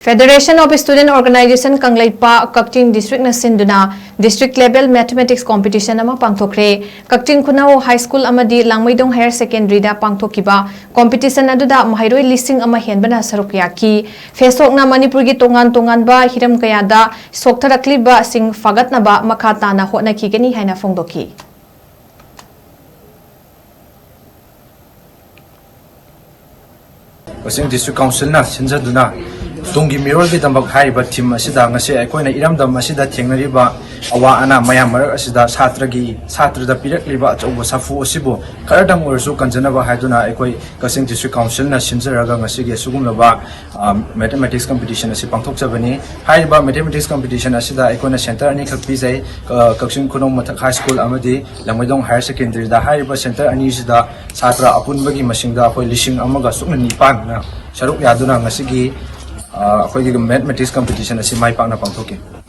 Federation of Student Organization Kangleipak Kakching Districtna Sinduna District Level Mathematics Competition ama Pangthokkhre Kakching Khunau High School amadi Langmaidong Higher Secondary da Pangthokkiba Competition aduda mahairoi listing ama henbana saruk yaki Fesok na manipur gi tongan ba hiram kaya da soktharakliba sing fagatna ba makha na hotna khigani haina phongdoki Kasing District Council na Sinduna Tungi mirror ki tambak hai ba team asida ngase aikoina iramdam asida thengnariba awa ana mayam marak asida satra da pirakliba achobo safu osibo karadam orsu kanjanaba haiduna aikoi Kasing District Council na sinjaraga ngase ge sugumlaba mathematics competition asi pangthokchabani haiba mathematics competition asida aikoina center ani khakpi jai Kakching Khunau Mathak High School amadi Langmaidong Higher Secondary da haiba center ani sida satra apunbagi masingda akoi lising amaga sukna nipan na saruk yaduna ngase gi mathematics competition asi mai pakna pangthokki